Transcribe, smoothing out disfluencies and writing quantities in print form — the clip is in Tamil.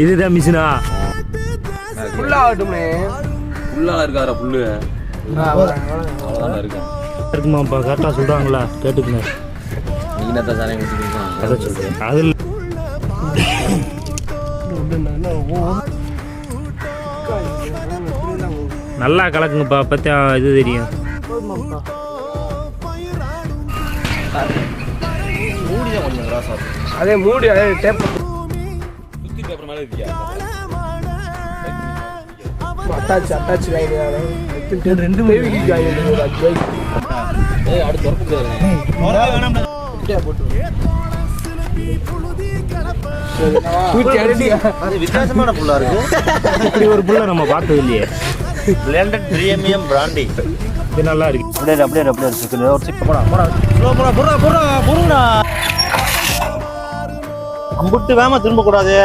இதுதான் மிஷினா ஃபுல்லாகட்டும்னே ஃபுல்லாக இருக்காரா புல்லு அவ்வளோதான் இருக்கேன் இருக்குமாப்பா கரெக்டாக சொல்கிறாங்களா கேட்டுக்குங்க நீங்கள் தான் சாணம் ஊற்றிக்கலாம் அதை சொல்கிறேன் அதில் நல்லா கலக்குங்கப்பா பற்றியா இது தெரியும் மூடி தான் கொஞ்சம் கிராஸ் அதே மூடி அதே டேப் சுற்றி பேப்பர் மேலே இருக்கியா அட்டாச் லைன் ரெண்டு அடுத்து திறக்க முடியாது அது வித்தியாசமான புல்லா இருக்கு. இப்படி ஒரு புல்லை நம்ம பார்த்தது இல்லையே. Blended premium brandy. இது நல்லா இருக்கு. அப்படியே சிக்கன் ஒரு சிக்க போடா. அம்புட்டு வேமா திரும்ப கூடாது.